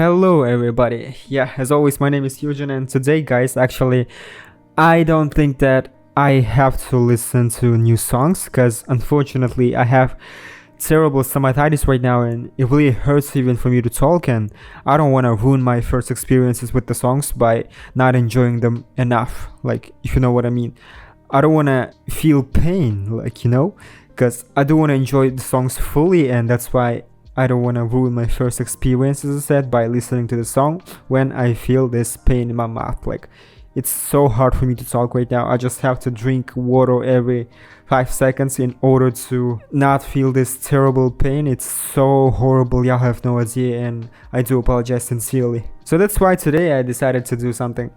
Hello everybody. Yeah, as always, my name is Eugen, and today, guys, actually, I don't think that I have to listen to new songs because unfortunately I have terrible stomatitis right now and it really hurts even for me to talk, and I don't want to ruin my first experiences with the songs by not enjoying them enough, like, if you know what I mean. I don't want to feel pain, because I do want to enjoy the songs fully, and that's why I don't want to ruin my first experience, as I said, by listening to the song when I feel this pain in my mouth. Like, it's so hard for me to talk right now. I just have to drink water every 5 seconds in order to not feel this terrible pain. It's so horrible, y'all have no idea, and I do apologize sincerely. So that's why today I decided to do something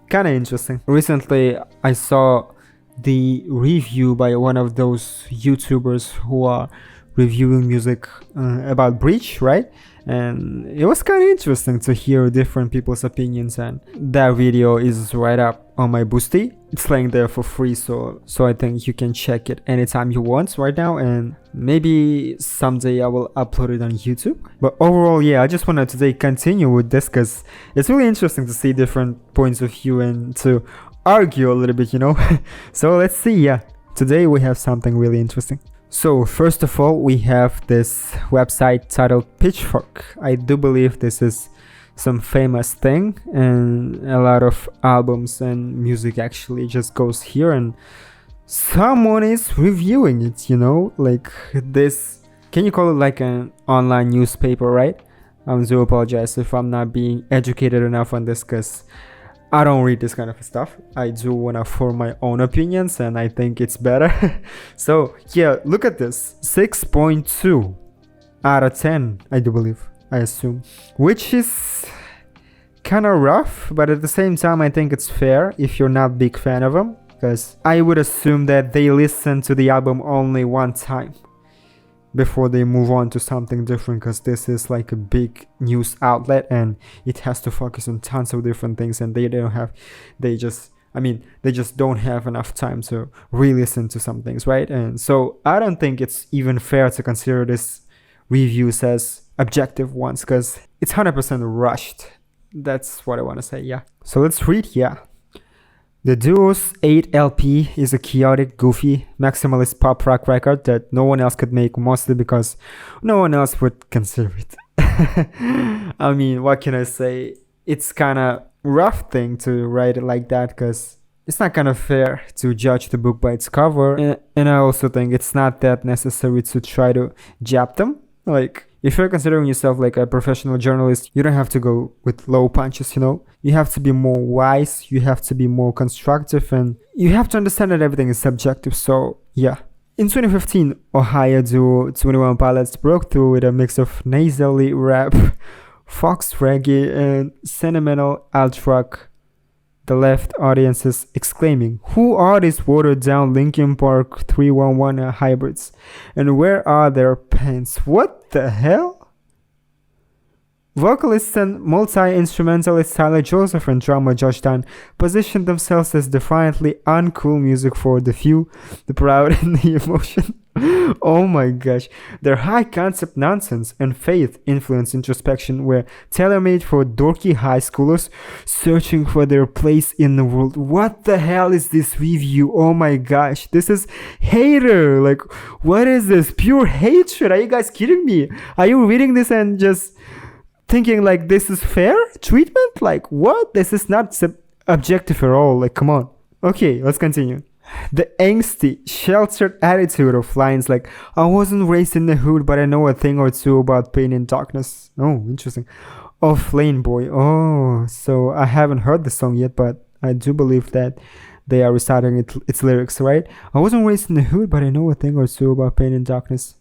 kind of interesting. Recently, I saw the review by one of those YouTubers who are reviewing music about Breach, right? And it was kind of interesting to hear different people's opinions, and that video is right up on my Boosty. It's laying there for free, so I think you can check it anytime you want right now, and maybe someday I will upload it on YouTube. But overall, yeah, I just wanted to today continue with this because it's really interesting to see different points of view and to argue a little bit, So let's see. Yeah, today we have something really interesting. So first of all, we have this website titled Pitchfork. I do believe this is some famous thing, and a lot of albums and music actually just goes here, and someone is reviewing it, like this. Can you call it like an online newspaper, right? I do apologize if I'm not being educated enough on this, because I don't read this kind of stuff. I do want to form my own opinions, and I think it's better. So yeah, look at this. 6.2 out of 10, I do believe, I assume, which is kind of rough, but at the same time I think it's fair if you're not a big fan of them, because I would assume that they listen to the album only one time before they move on to something different, because this is like a big news outlet and it has to focus on tons of different things, and they just don't have enough time to re-listen to some things, right? And so I don't think it's even fair to consider this reviews as objective ones, because it's 100% rushed. That's what I want to say. Yeah, so let's read. Yeah, the duo's 8 LP is a chaotic, goofy, maximalist pop rock record that no one else could make, mostly because no one else would consider it. I mean, what can I say? It's kind of rough thing to write it like that, because it's not kind of fair to judge the book by its cover. And I also think it's not that necessary to try to jab them. Like, if you're considering yourself like a professional journalist, you don't have to go with low punches, You have to be more wise, you have to be more constructive, and you have to understand that everything is subjective. So, yeah. In 2015, Ohio duo 21 Pilots broke through with a mix of nasally rap, fox reggae, and sentimental alt rock. The left audiences exclaiming, "Who are these watered-down Linkin Park 311 hybrids? And where are their pants? What the hell?" Vocalist and multi-instrumentalist Tyler Joseph and drummer Josh Dun positioned themselves as defiantly uncool music for the few, the proud, and the emotion. Oh my gosh. Their high-concept nonsense and faith-influenced introspection were tailor-made for dorky high schoolers searching for their place in the world. What the hell is this review? Oh my gosh. This is hater. Like, what is this? Pure hatred. Are you guys kidding me? Are you reading this and just thinking like this is fair treatment? Like, what? This is not objective at all. Like, come on. Okay, let's continue. The angsty, sheltered attitude of lines like, "I wasn't raised in the hood, but I know a thing or two about pain and darkness." Oh, interesting. Of Lane Boy. Oh, so I haven't heard the song yet, but I do believe that they are reciting its lyrics, right? "I wasn't raised in the hood, but I know a thing or two about pain and darkness."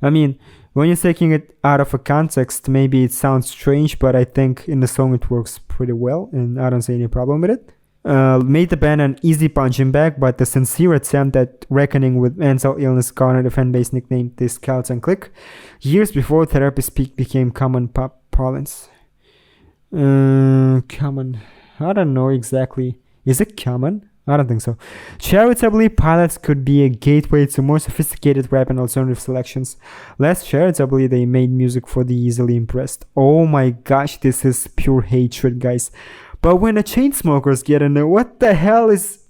I mean, when you're taking it out of a context, maybe it sounds strange, but I think in the song it works pretty well, and I don't see any problem with it. Made the band an easy punching bag, but the sincere attempt at reckoning with mental illness garnered a fan base nicknamed the Skeleton Clique, years before therapy speak became common pop parlance. Common, I don't know exactly. Is it common? I don't think so. Charitably, pilots could be a gateway to more sophisticated rap and alternative selections. Less charitably, they made music for the easily impressed. Oh my gosh, this is pure hatred, guys. But when the Chainsmokers get in there, what the hell is...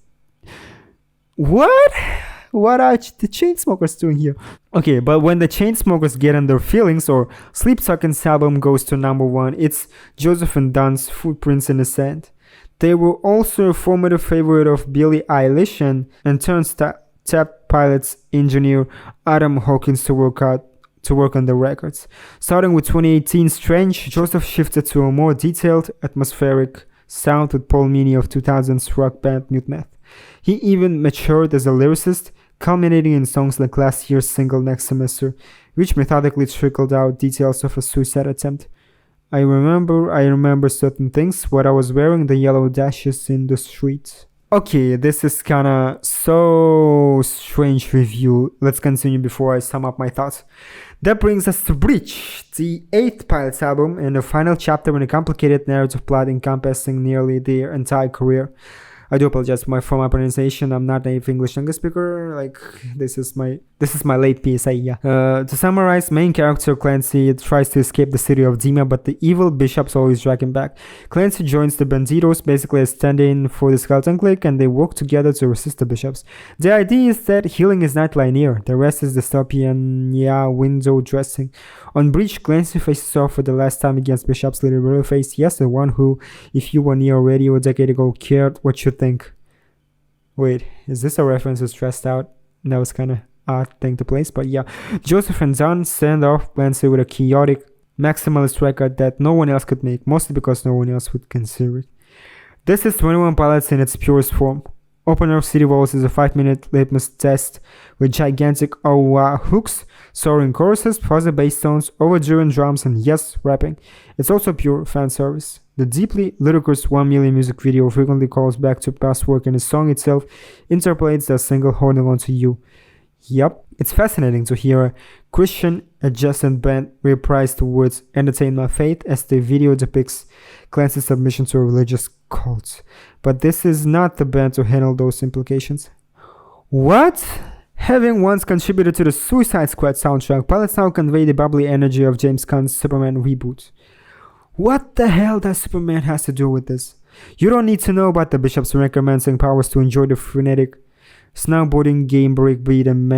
What? What are the Chainsmokers doing here? Okay, but when the Chainsmokers get in their feelings, or Sleep Talking's album goes to number 1, it's Joseph and Don's Footprints in the Sand. They were also a formative favorite of Billie Eilish and turned Tap Pilot's engineer Adam Hawkins to work on the records. Starting with 2018's Strange, Joseph shifted to a more detailed, atmospheric sound with Paul Meany of 2000's rock band Mute Math. He even matured as a lyricist, culminating in songs like last year's single Next Semester, which methodically trickled out details of a suicide attempt. I remember certain things, what I was wearing, the yellow dashes in the streets. Okay, this is kinda so strange review. Let's continue before I sum up my thoughts. That brings us to Breach, the 8th Pilots album and the final chapter in a complicated narrative plot encompassing nearly their entire career. I do apologize for my pronunciation. I'm not a native English language speaker. Like, this is my late PSA. Yeah. To summarize, main character Clancy tries to escape the city of Dima, but the evil bishops always drag him back. Clancy joins the Bandidos, basically a stand-in for the skeleton clique, and they work together to resist the bishops. The idea is that healing is not linear. The rest is dystopian, window dressing. On Breach, Clancy faces off for the last time against Bishop's leader Willowface. Yes, the one who, if you were near a radio a decade ago, cared what you think. Wait, is this a reference to Stressed Out? That was kind of odd thing to place, but yeah. Joseph and Don send off Clancy with a chaotic, maximalist record that no one else could make, mostly because no one else would consider it. This is 21 Pilots in its purest form. Opener City Walls is a 5-minute litmus test with gigantic oh-wah hooks, soaring choruses, fuzzy bass tones, overdriven drums, and yes, rapping. It's also pure fan service. The deeply ludicrous 1 million music video frequently calls back to past work, and the song itself interpolates the single Holding On To You. Yup, it's fascinating to hear a Christian adjacent band reprise the words "Entertain My Faith" as the video depicts Clancy's submission to a religious cult. But this is not the band to handle those implications. What? Having once contributed to the Suicide Squad soundtrack, Pilots now convey the bubbly energy of James Gunn's Superman reboot. What the hell does Superman has to do with this? You don't need to know about the Bishop's recommencing powers to enjoy the frenetic snowboarding game breakbeat and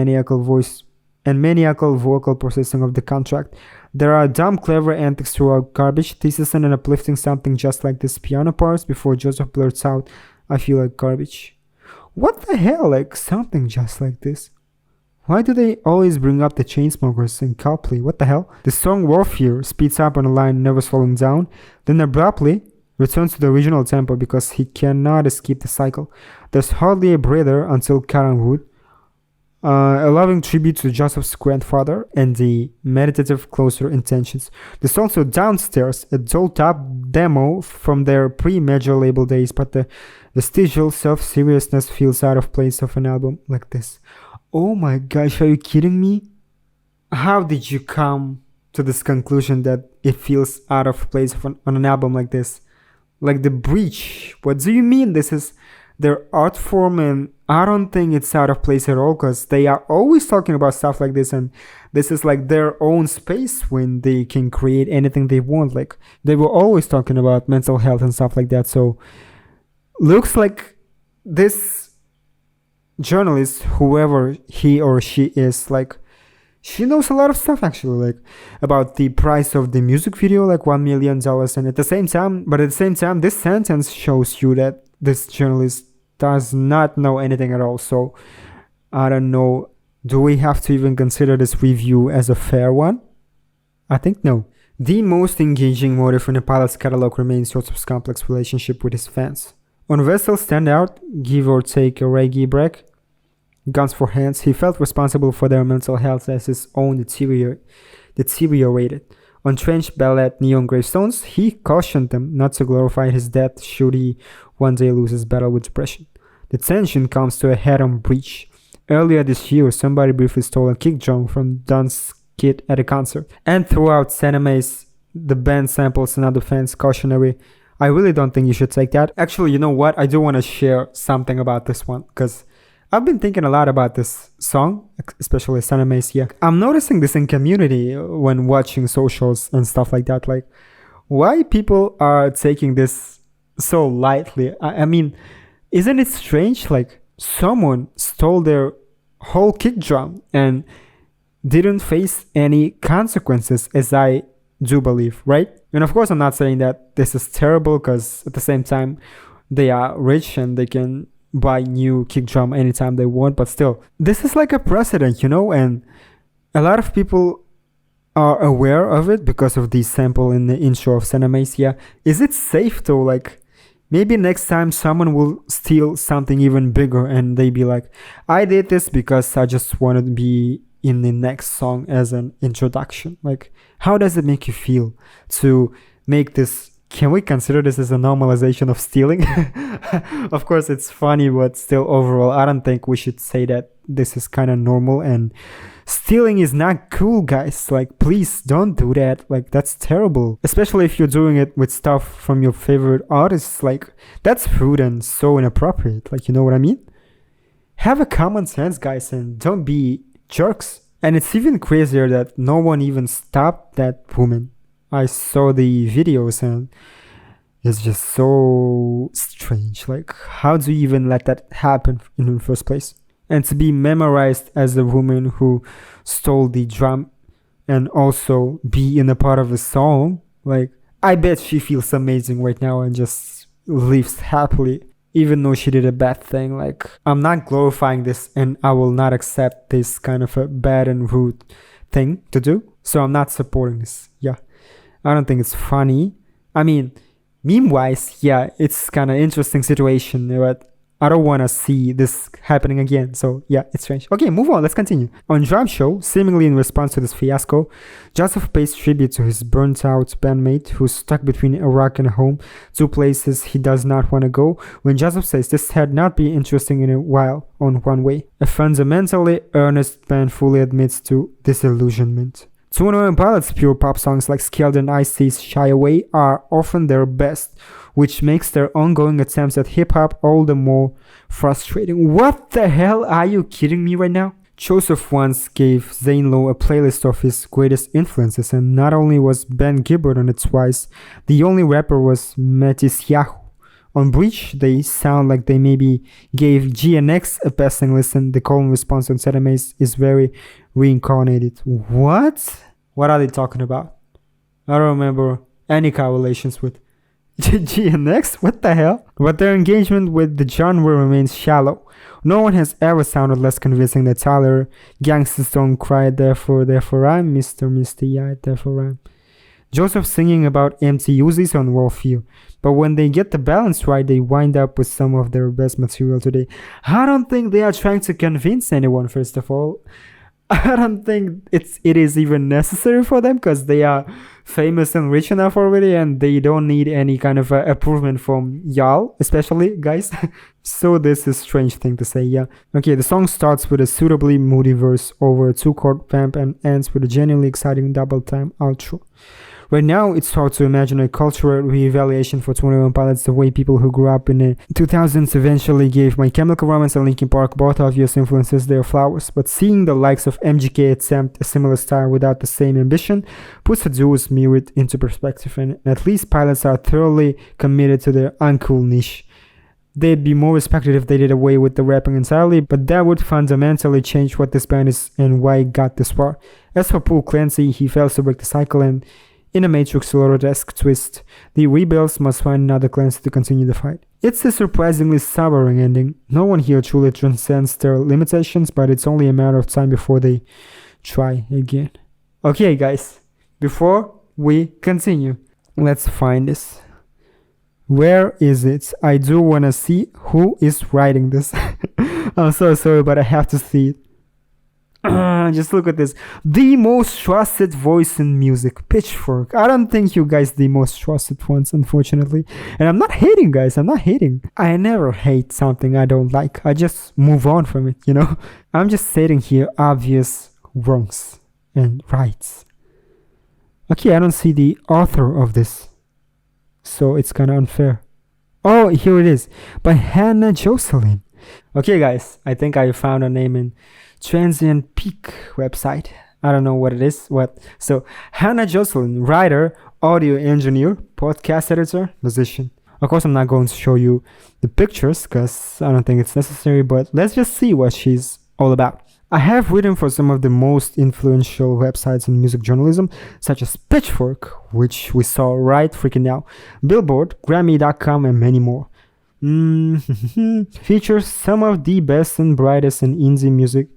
maniacal vocal processing of the contract. There are dumb, clever antics throughout garbage thesis and an uplifting something just like this piano parts before Joseph blurts out, "I feel like garbage." What the hell, like something just like this? Why do they always bring up the Chainsmokers and Coldplay? What the hell? The song Warfare speeds up on a line never slowing down, then abruptly returns to the original tempo because he cannot escape the cycle. There's hardly a breather until Cottonwood, a loving tribute to Joseph's grandfather and the meditative closer intentions. There's also Downstairs, a dolled-up demo from their pre-major label days, but the vestigial self-seriousness feels out of place of an album like this. Oh my gosh, are you kidding me? How did you come to this conclusion that it feels out of place on an album like this? Like The Breach. What do you mean this is their art form? And I don't think it's out of place at all, because they are always talking about stuff like this, and this is like their own space when they can create anything they want. Like, they were always talking about mental health and stuff like that. So looks like this journalist, whoever he or she is, like, she knows a lot of stuff actually, like about the price of the music video, like $1 million. And at the same time, this sentence shows you that this journalist does not know anything at all. So I don't know, do we have to even consider this review as a fair one? I think no. The most engaging motive in the Pilot's catalog remains Joseph's complex relationship with his fans. On Vessel's Standout, give or take a reggae break, Guns for Hands, he felt responsible for their mental health as his own deteriorated. On Trench Ballad Neon Gravestones, he cautioned them not to glorify his death should he one day lose his battle with depression. The tension comes to a head on Breach. Earlier this year, somebody briefly stole a kick drum from Dunn's kit at a concert. And throughout Cinema's, the band samples another fan's cautionary I really don't think you should take that. Actually, you know what? I do want to share something about this one because I've been thinking a lot about this song, especially Sanamesia. I'm noticing this in community when watching socials and stuff like that. Like, why people are taking this so lightly? I mean, isn't it strange? Like, someone stole their whole kick drum and didn't face any consequences, as I do believe, right? And of course, I'm not saying that this is terrible because at the same time, they are rich and they can buy new kick drum anytime they want. But still, this is like a precedent, you know, and a lot of people are aware of it because of the sample in the intro of Sanamasia. Is it safe though? Like, maybe next time someone will steal something even bigger and they be like, I did this because I just wanted to be in the next song as an introduction. Like, how does it make you feel to make this? Can we consider this as a normalization of stealing? Of course, it's funny, but still, overall, I don't think we should say that this is kind of normal. And stealing is not cool, guys. Like, please don't do that. Like, that's terrible. Especially if you're doing it with stuff from your favorite artists. Like, that's rude and so inappropriate. Like, you know what I mean? Have a common sense, guys, and don't be jerks. And it's even crazier that no one even stopped that woman. I saw the videos and it's just so strange. Like, how do you even let that happen in the first place? And to be memorized as the woman who stole the drum and also be in a part of a song, like, I bet she feels amazing right now and just lives happily, even though she did a bad thing. Like, I'm not glorifying this and I will not accept this kind of a bad and rude thing to do. So I'm not supporting this. Yeah. I don't think it's funny. I mean, meme-wise, yeah, it's kind of interesting situation, but I don't want to see this happening again. So yeah, it's strange. Okay, move on. Let's continue. On Drum Show, seemingly in response to this fiasco, Joseph pays tribute to his burnt-out bandmate who's stuck between Iraq and home, two places he does not want to go, when Joseph says this had not been interesting in a while on One Way. A fundamentally earnest band fully admits to disillusionment. 21 Pilots' pure pop songs like Skilled and Ice-T's Shy Away are often their best, which makes their ongoing attempts at hip-hop all the more frustrating. What the hell? Are you kidding me right now? Joseph once gave Zane Lowe a playlist of his greatest influences, and not only was Ben Gibbard on it twice, the only rapper was Metis Yahoo. On Breach, they sound like they maybe gave GNX a passing listen. The call and response on Sedamaze is very reincarnated. What? What are they talking about? I don't remember any correlations with GNX? What the hell? But their engagement with the genre remains shallow. No one has ever sounded less convincing than Tyler. Gangsters don't cry, therefore I'm Mr. Misty, yeah, therefore I'm. Joseph singing about empty Uzis on Warfare. But when they get the balance right, they wind up with some of their best material today. I don't think they are trying to convince anyone, first of all. I don't think it is even necessary for them because they are famous and rich enough already and they don't need any kind of approval from y'all, especially guys. So this is a strange thing to say, yeah. Okay, the song starts with a suitably moody verse over a 2-chord vamp and ends with a genuinely exciting double-time outro. Right now, it's hard to imagine a cultural re-evaluation for 21 Pilots the way people who grew up in the 2000s eventually gave My Chemical Romance and Linkin Park both obvious influences their flowers, but seeing the likes of MGK attempt a similar style without the same ambition puts the duo's merit into perspective, and at least Pilots are thoroughly committed to their uncool niche. They'd be more respected if they did away with the rapping entirely, but that would fundamentally change what this band is and why it got this far. As for Paul Clancy, he fails to break the cycle, and in a Matrix Reloaded-esque twist, the rebels must find another Clancy to continue the fight. It's a surprisingly sobering ending. No one here truly transcends their limitations, but it's only a matter of time before they try again. Okay guys, before we continue, let's find this. Where is it? I do want to see who is writing this. I'm so sorry, but I have to see it. Just look at this. The most trusted voice in music, Pitchfork. I don't think you guys the most trusted ones, unfortunately. And I'm not hating, guys. I'm not hating. I never hate something I don't like. I just move on from it, you know? I'm just stating here obvious wrongs and rights. Okay, I don't see the author of this so it's kind of unfair. Oh, here it is, by Hannah Jocelyn. Okay, guys, I think I found a name in Transient Peak website. I don't know what it is. So Hannah Jocelyn, writer, audio engineer, podcast editor, musician. Of course, I'm not going to show you the pictures because I don't think it's necessary, but let's just see what she's all about. I have written for some of the most influential websites in music journalism, such as Pitchfork, which we saw right freaking now, Billboard, Grammy.com, and many more. Features some of the best and brightest in indie music,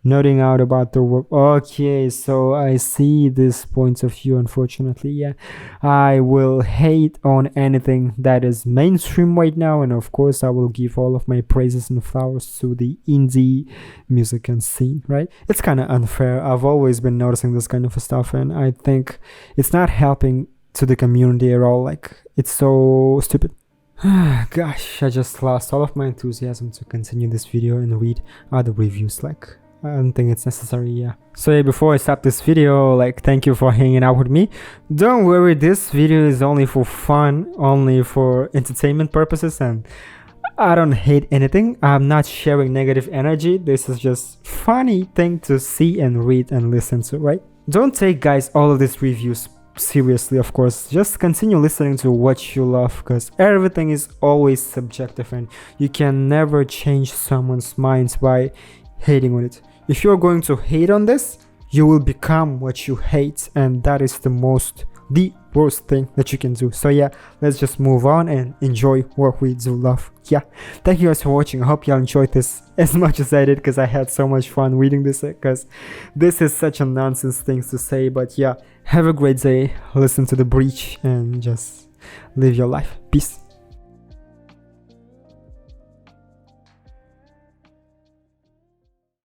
noting out about their work. Okay, so I see this point of view, unfortunately. Yeah, I will hate on anything that is mainstream right now, and of course I will give all of my praises and flowers to the indie music and scene, right? It's kind of unfair. I've always been noticing this kind of stuff, and I think it's not helping to the community at all. Like, it's so stupid. Gosh, I just lost all of my enthusiasm to continue this video and read other reviews. Like, I don't think it's necessary. Yeah. So yeah, before I stop this video, like, thank you for hanging out with me. Don't worry, this video is only for fun, only for entertainment purposes, and I don't hate anything. I'm not sharing negative energy. This is just funny thing to see and read and listen to, right? Don't take, guys, all of these reviews seriously, of course. Just continue listening to what you love, because everything is always subjective and you can never change someone's minds by hating on it. If you're going to hate on this, you will become what you hate, and that is the worst thing that you can do. So yeah, let's just move on and enjoy what we do love. Yeah, thank you guys for watching. I hope you enjoyed this as much as I did, because I had so much fun reading this, because this is such a nonsense thing to say. But yeah, have a great day, listen to The Breach, and just live your life. Peace.